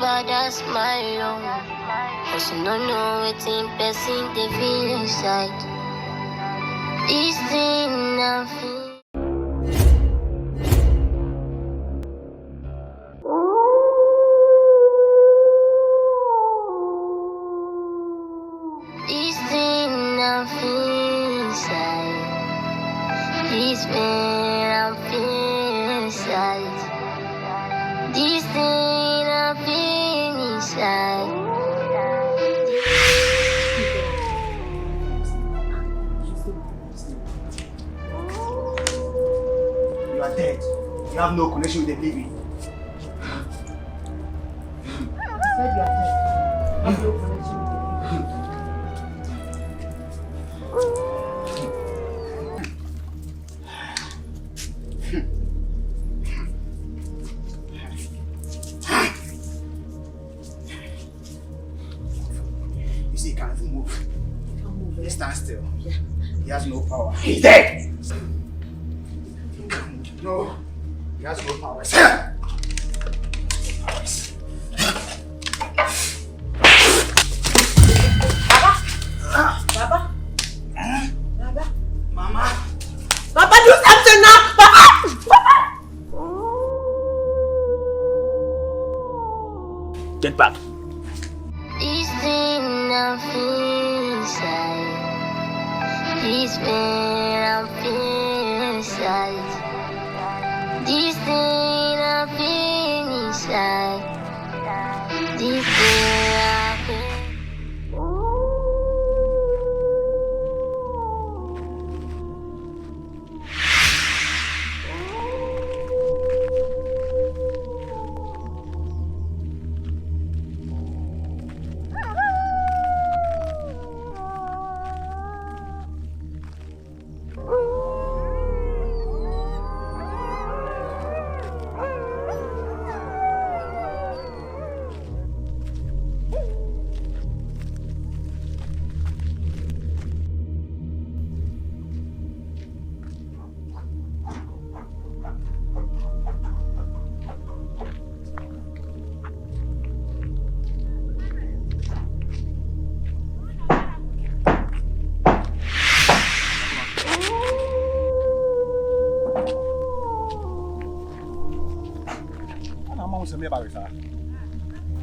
but that's my own. Cause you don't know it's in person, they feel inside. This thing I feel. This thing I feel inside. This pain I feel inside. This thing I feel inside. You are dead. You have no connection with the living. I said you are dead. You have no connection with the living. You see, he can't even move. He can't move. He stands still. Yeah. He has no power. He's dead! He can't move. No. He has no powers. Baba? Baba? Mama! Baba, do something now! Baba! Get back. This thing I feel inside. This pain I feel inside. This thing I feel inside. This thing I feel.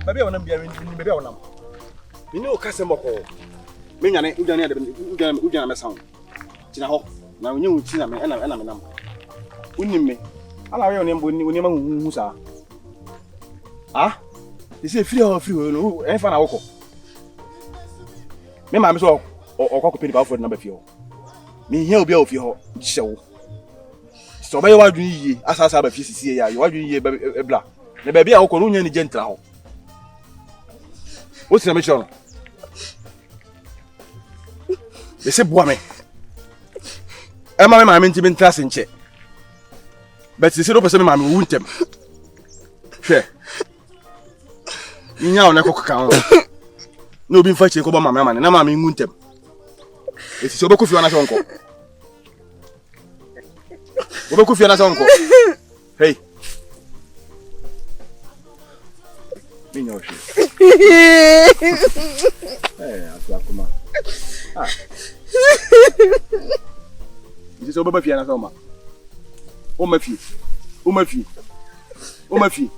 Baby, I want to be a baby. I want to. You know, Casamoko. Many Ujana sound. Tinaho. Now you will see them and I'm a number. Unime. Allow your name when you Musa. Ah? You say free or free, and find a walk. Me, I'm so or cockpit about for number few. Me, he'll be of your show. So, by what do you as I have a few, what do you a black? The baby, I'll call you gentle. What's the mission? They say, Boame. Am I meant to be class in check? But the 0% man won't them. Share. You know, Nako count. No being fighting over my man, and I'm in them. It's so good for your uncle. What could your uncle? Hey. Hey, Akuma. Ah. This is over Piana Soma. Oh, my feet. Oh, my feet. Oh, my feet.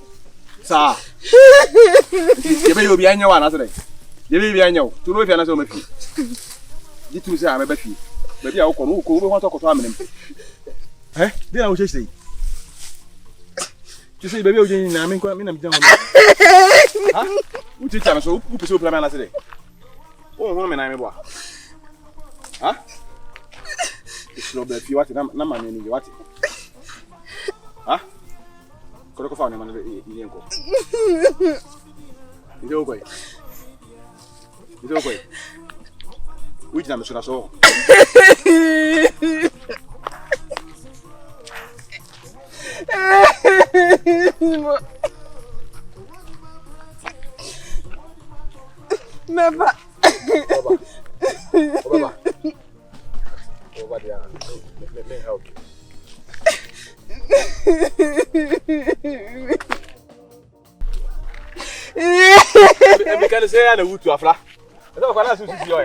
Sir. You may be annual another day. You may be annual. To know if you're not on my feet. You two say I'm a baby. Maybe I'll call who want to talk to him. Eh? Then I will just say. You say, baby, I'm coming down. Huh? Who teach us so? Who pursue Plamana today? Oh, woman, I'm a boy. Huh? It's no bad. You want to number me, you want it? Huh? Could I find him on the Yanko? It's okay. It's okay. Which number should I saw? Baba. Baba. Over there. Let me help you. Me can say I would to afla. I don't want to see you.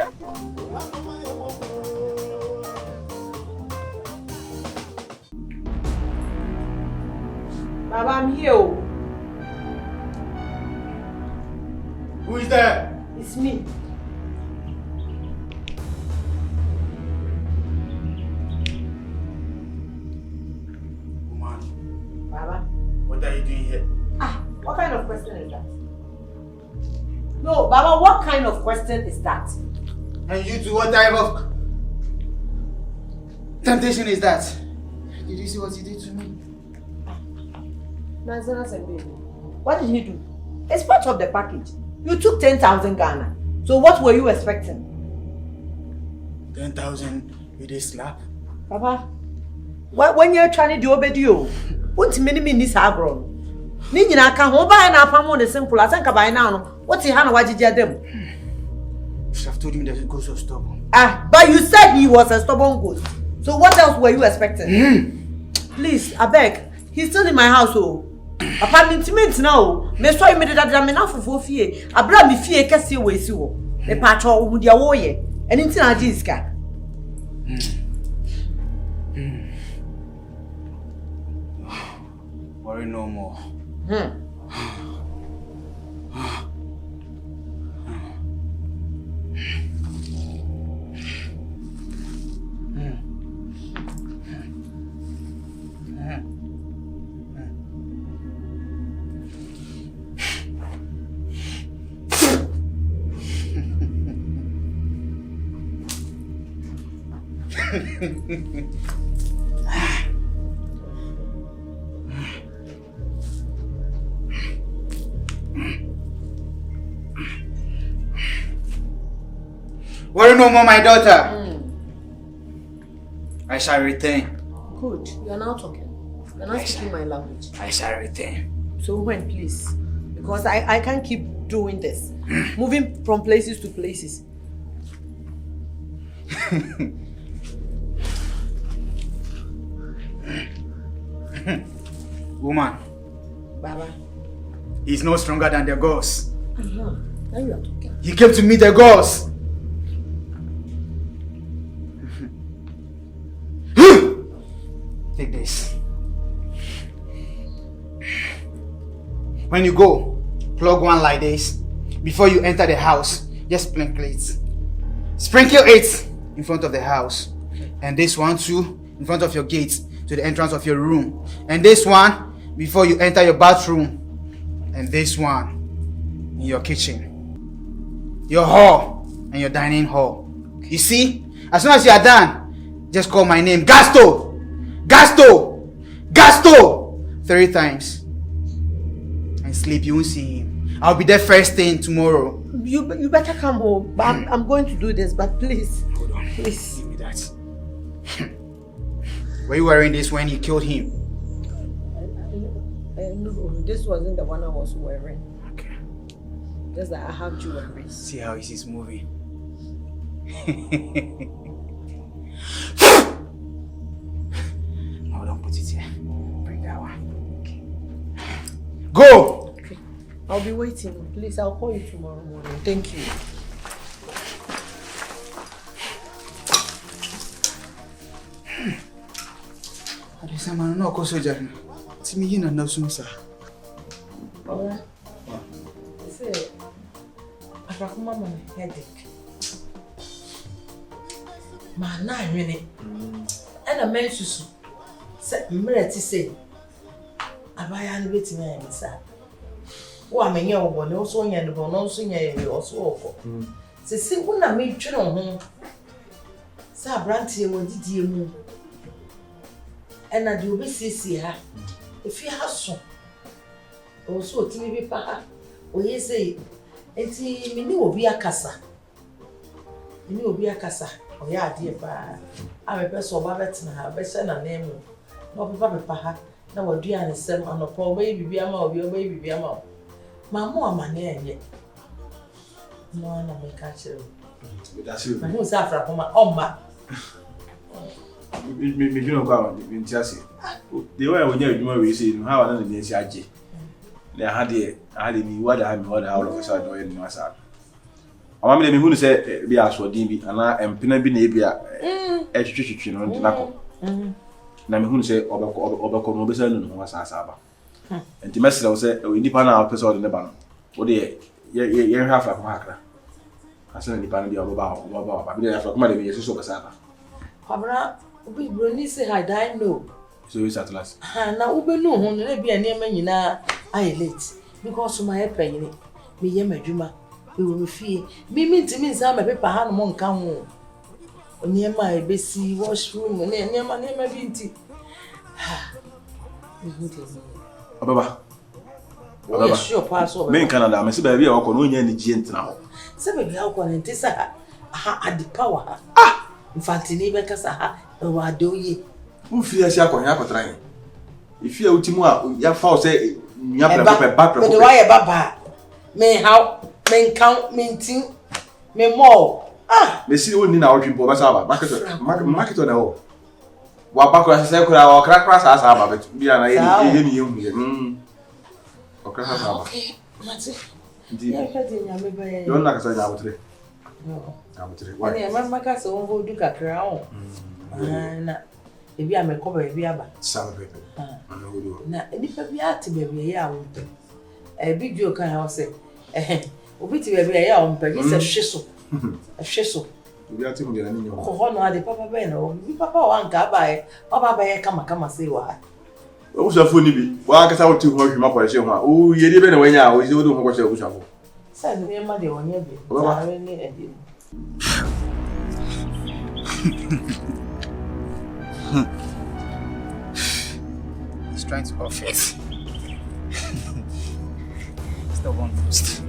Baba, I'm here. Who is there? It's me. Woman, Baba. what are you doing here? What kind of question is that? No, Baba, what kind of question is that? And you two, what type of temptation is that? Did you see what he did to me? Nonsense, baby. What did he do? It's part of the package. You took 10,000 Ghana. So what were you expecting? 10,000 with a slap? Papa, when you're trying to do obedience, what many minutes have grown? Nina can hold by an apple the simple as I can buy now. What's the hand? What did you do? You should have told him that the ghost was stubborn. But you said he was a stubborn ghost. So what else were you expecting? Please, I beg. He's still in my house, oh. Apartment now. Me so you made that I'm enough for fear. I brought me fear kasi we see wo. Me patcho wo dia wo ye. Anything I just got. Worry no more. Worry no more, my daughter. I shall return. Good. You are now talking. You are not speaking my language. I shall return. So when, please? Because I can't keep doing this. Moving from places to places. Woman. Baba. He's no stronger than the gods. Now you are talking. He came to meet the gods. Take this. When you go, plug one like this. Before you enter the house, just sprinkle it. Sprinkle it in front of the house. And this one too, in front of your gate to the entrance of your room. And this one before you enter your bathroom. And this one in your kitchen. Your hall and your dining hall. You see? As soon as you are done, just call my name. Gasto! Gasto! Gasto! 3 times. And sleep, you won't see him. I'll be there first thing tomorrow. You better come home. I'm going to do this, but please. Hold on. Please. Give me that. Were you wearing this when you killed him? No, this wasn't the one I was wearing. Okay. Just that I have jewelry. See how he's moving. No, don't put it here. Bring that one. Okay. Go! Okay. I'll be waiting. Please, I'll call you tomorrow morning. Thank you. Adesama no ko soja. Timi yi na nasu sa. Alright. Say, Afrakuma man headache. Ma na nwene. And a man susu. Say, mmereti say. Abaya no betimi ayi sa. Wo amenye obo ne so nya ne bo no so nya ye oso okọ. Se wo na me twere ho. Sa brantie wo didie mu. Ena di obi sisi ha. Efi ha so. O so otimi bi pa ha. O ye say enti me ni obi akasa. Me ni obi akasa. O ya ade pa. A me pe so ba betina ha, be se na nemu. No papa be pa ha. Na wadua ne sem anopo obi bibi ama obi bibi ama. Ma mo amane enye. No na me ka chere. That's it. Ma hu sa Afrakuma omma. Me you know kwa nti ase. The way when you adwuma we say no how na na nsi age. I had me what I out of a sudden in my side. I mean, who say, be as for DB, and I am Pinabinabia, education on the knuckle. Nami who say, Obercom Obeson was Asaba. And the message was said, we depend our person in the banner. What dear, you have a hacker. I send the panel about, but we have a money, you're so Saba. Pabra, we really say I die no. So it's at last. Now, Uber no, won't be a name in I late because of my paying me, Yamajuma. We will fee. Me mean to me, some paper hand won't come home. Near my busy washroom and near my name of Vinti. Baba. Sure, pass over. Men Canada, Miss Baby, or Colonia gent now. Seven alcohol and Tessa at the power. Ah! In fact, in even Casa, or do ye? Who fears Yako Yapatran? If you are Timua, your foul say, Yappa back, but the wire baba. May how, men count, minting, may more. Ah! They see only now dream for Saba, market on all. What back was a circle or crack as Saba, but we are any young. Or crack as Saba. You're not a sign out today. No, why? my castle won't do a crown. If you am a cover, if you have Some paper. now, if you are to be a big joke, I say, we to be a young, but it's a shizzle. A shizzle. We are taking the Honor the Papa Beno, Papa one car by Papa by come and say why. What's a funny be? Why I out to hold him up with you? Oh, you didn't away now, we don't know what you're going. Send me a mother on your bill. He's trying to off it. Still one first.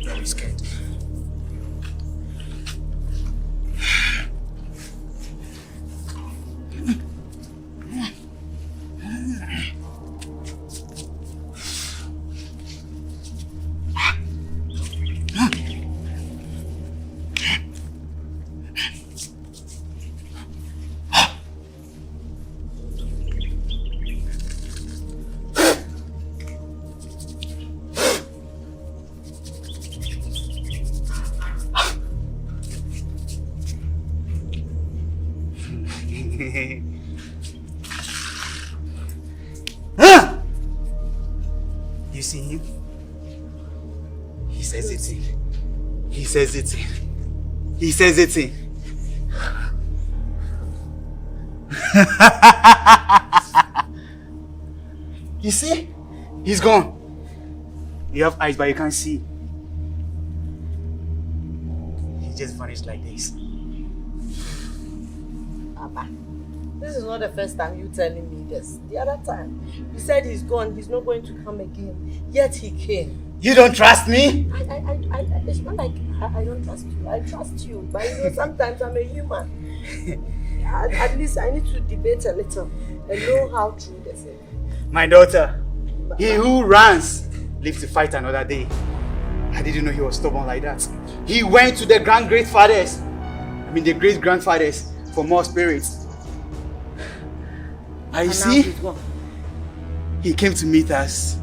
Very scared. You see him? He says it. He says it. He says it. You see? He's gone. You have eyes, but you can't see. He just vanished like this. Papa, this is not the first time you telling me this. The other time, you said he's gone, he's not going to come again. Yet he came. You don't trust me? It's not like I don't trust you. I trust you, but you know, sometimes I'm a human. At least I need to debate a little and know how true this is. My daughter, he who runs lives to fight another day. I didn't know he was stubborn like that. He went to the the great-grandfathers for more spirits. I see. He came to meet us.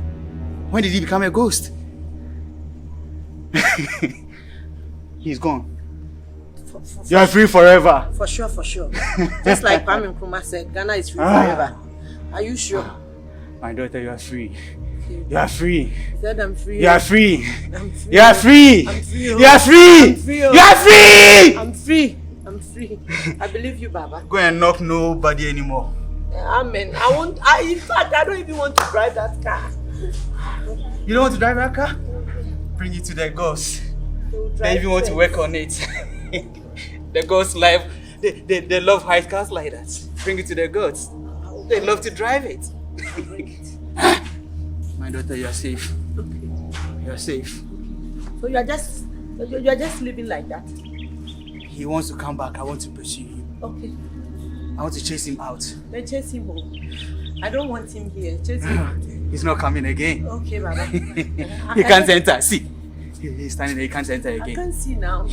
When did he become a ghost? He's gone. You are free forever. For sure. Just like Pam Nkrumah said, Ghana is free forever. Are you sure? My daughter, you are free. You are free. He said I'm free. You are free. I'm free. You are free. I'm free. You are free. I'm free. You are free. I'm free. I'm free. I believe you, Baba. Go and knock nobody anymore. Amen. In fact, I don't even want to drive that car. You don't want to drive that car? Bring it to the ghost. They even want to work on it. The ghost life, they love high cars like that. Bring it to the ghosts. They love to drive it. My daughter, you are safe. Okay. You are safe. So you are just living like that. He wants to come back. I want to pursue him. Okay. I want to chase him out. Then chase him home. I don't want him here. Chase him out. He's not coming again. Okay, Baba. He can't enter. See. He's standing there, he can't enter again. I can't see now.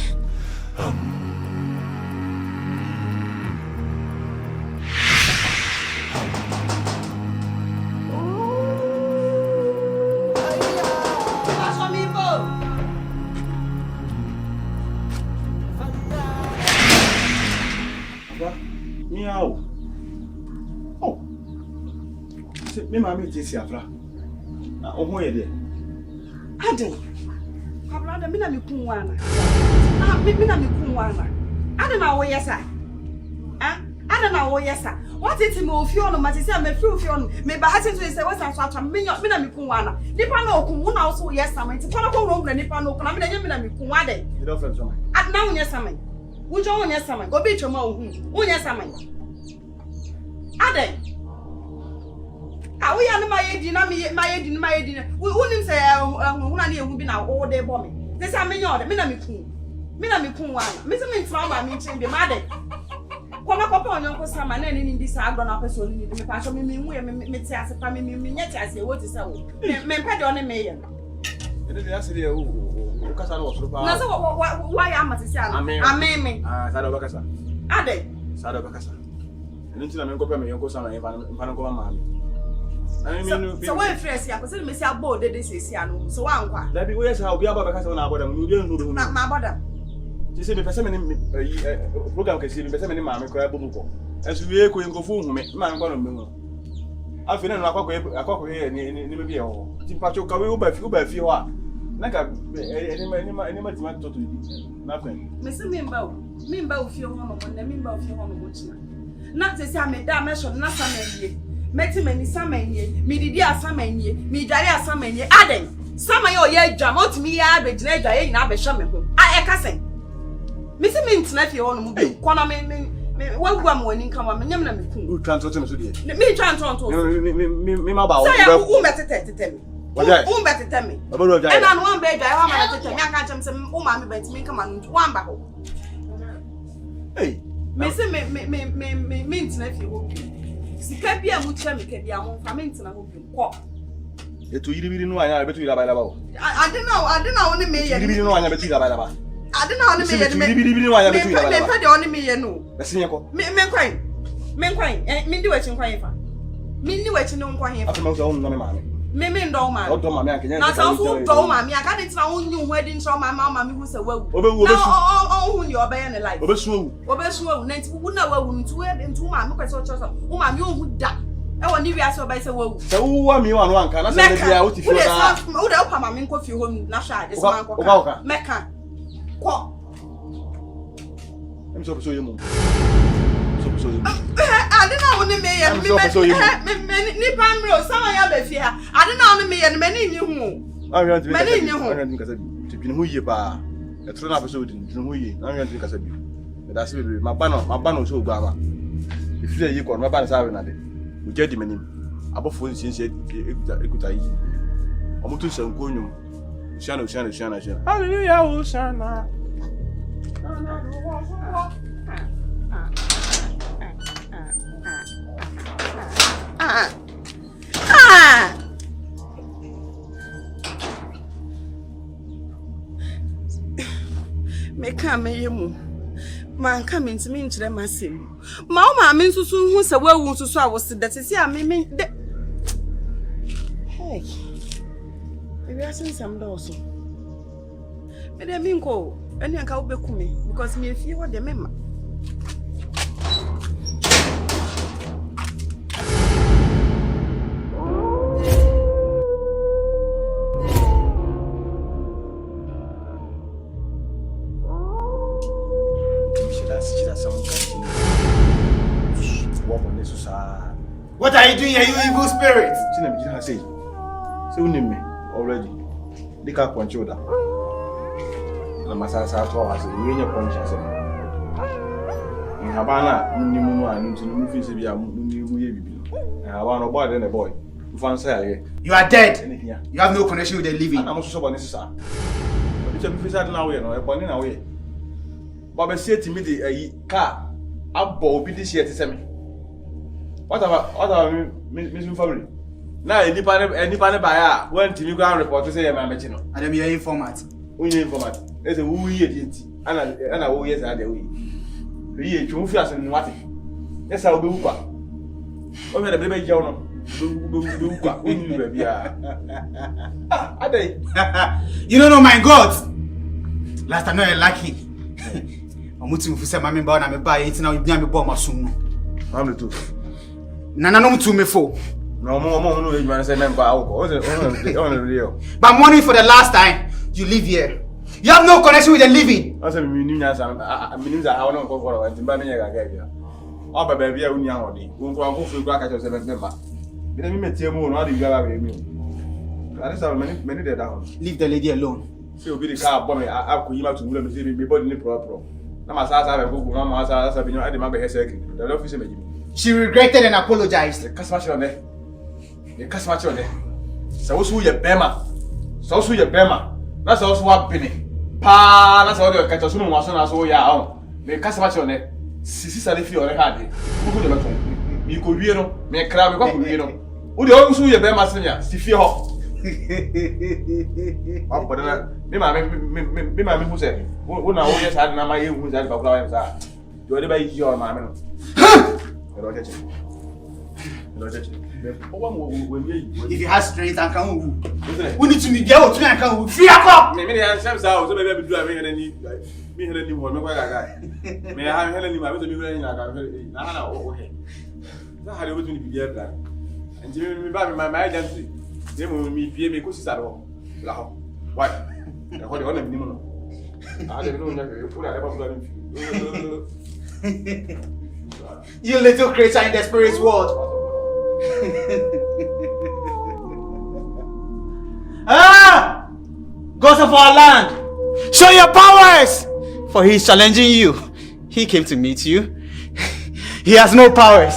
Meow. Oh. Me mammy is Afra. Oh, where there? Adam. Pablo, me na me kunwana. Me na me kunwana. Adam na wo yesa. Adam na wo yesa. What it me ofio no mate say me free ofio no. Me ba hatin to say what so atwa me na me kunwana. Nipa na okun na wo so yesa man. Ti kono ko rom na nipa na okun na me na me na me kunwa de. You don't friend so. Na wo yesa man. Wo jo wo yesa man. Go be twema wo hu. Wo yesa man. Adam. We are my edin. We wouldn't say, na ehu bi na wo de bo me. This am me yode, me na me kun wa. Me se me trauma me chen be made. Koma kopa onyon ko sama na ni ndi sa agro na person ni me pa so me me ti ase pa me nyeti ase wo ti sa wo. Me mpa de one me ye. Ene de ase de o kasa na wo soro pa. Na so why am atisi ana. Amen me. Sa da bakasa. Ade. Sa da bakasa. Ene nti na me kopa me yonko sama mpa na ko ma me. So when fresh ya, because me say abo de say anu. So wan kwa. That be we say obi aba beka say na aboda, we dey no be. Ma aboda. Ti say me pese me program ke say me pese me ma me kra bomu ko. Enso we ko enkofu hu me, ma me kwa no me hu. Afi na akwa he ni me bi e ho. Ti pacho ka we oba fi ho a. Na ka ni ma ti ma toto yi. Na fen. Me say me mba o fi ho no mo na me mba o fi ho no mo china. Na te say me da me so na sa na die. Meti meni samanye, mi didi asamanye, mi dware asamanye. Aden, samanye o ye dwa, mo timi ya be gina dwa ye nyina be hwe me ho. A e ka sen. Mi se mi ntena fie ho no mu bi. Kwana me wagu am wani nka wa me nyam na me kun. U transport me so die. Mi transport to. Mi ma ba wo. Say u metete me. U metete me. Obodo dwa. E na no wan be dwa, wa ma tete me aka chem se u ma me bantimi nka ma no wan ba ho. Hey. Mi se me ntena fie ho. Sika bia mu kira me ka bia mo fa me ntena ho bi ko eto yiribiri no anya betu yira baila ba o ade na woni me ye yiribiri no anya betu yira baila ba ade na woni me ye me yiribiri no anya betu yira baila ba me pa de woni me ye no besinye ko me kwan me ndi wachi nkwan fa me ndi wachi no nkwan fa afema so no me maame me ndo ma o do maame ankenya na sa so do maame aka de tena won nyu ho adi nso maame hu se wawu obewu o hu ni obaye ne life obesu na nti wu na wawu ntu maame kwese o choso o maame o hu da e woni wi ase obaye se wawu se wu wa mi wa no anka na se ne bia o ti fi da wo da o pa maame nko fi ho na sha ade se man ko meka ko em so yemu ade na woni me ye me ni pamro sama ya be fi ha ade na woni me ye me ni nyi hu me ni nyi hu anyanti kasa bi tipini hu ye ba e tro na person odin tipini hu ye anyanti kasa bi me da se be ma ba no so gba ma e fi ye ko ma ba na sa we na de o je di menim abofo nsinse ekuta yi omutu se nkonyu shana hallelujah hosanna me ka me yemu man ka me ntimi nkyere masem ma o ma me nsusu hu se wawu nsusu a wo se da sisi a me de hey maybe I seen some also me de mi nko eni anka wo beku me because me efie wo de mema What are you doing here, you evil spirit? Say you name me already. They can't punch you down. I'm a sasa to us. You ain't a punch as in Havana, Nimu and Nimu Fizia, Nimu. I want a boy and a boy. You are dead. You have no connection with the living. I'm also so necessary. But it's a visa now, you know, a point in a way. But said to me the car, up Bobby this year to send me. What about Miss Family? Now, any panel buyer went to you ground report to say, I'm a machino. And I'm your informant. Onye informat. Ese wo yi enti. Ana wo yes ade wo yi. Yi twu fi asen nwate. Esa wo be wu kwa. O me na be je ono. Be wu kwa. Onyu be bia. Ah, ade. You don't know my God. Last time I like him. Omuti mfuse mama mba na me ba enti na obi me bo masum no. I'm the two. Nana no mtu me fo. No no you want to say member on the real. But money for the last time you live here. You have no connection with the living. I say me ni nya sa me ni za ha no ko for anti ba me nya ga ga. O ba ba bia uni ahodi. Wo ko fu ko aka cho say member. Me na me metie mu no ade bi ga ba me. That is how many there down. Leave the lady alone. Say obi the car bomb me akoyima to wura me say me body ni pro. Na ma sa be go na ma sa be nyo ade ma be he secretary. The office me. She regretted and apologized. The customer show there. The customer show there. So who you bema? So who you bema? That's also what penny. Pa, that's all the catch us no so na so ya on. The customer show there. Sisi sale fi ore ha de. Who dey beton? Me ko wie no, me kra me ko wie no. Who dey who you bema senya? Si fi ho. Wa bodo na me ma me hu se. Wo na wo yes ha na ma ye hu se ba kula wa sa. Do dey ba yi o ma me no. If you have strength and can move, we need to be there to and can free up. Me dey say so baby do am here ni me here ni ho me kwa gaga. Me ha here ni ma me so me here ni na ga na o he. Na ha dey we to be there bra. Nti me ba me my agency. Dey mo mi bie me ko sisa do. La ho. Why? E ho dey on am ni mo no. Ah dey no nya e pura dey ba pura ni. You little creature in the spirit world. Gods of our land, show your powers, for he is challenging you. He came to meet you. He has no powers.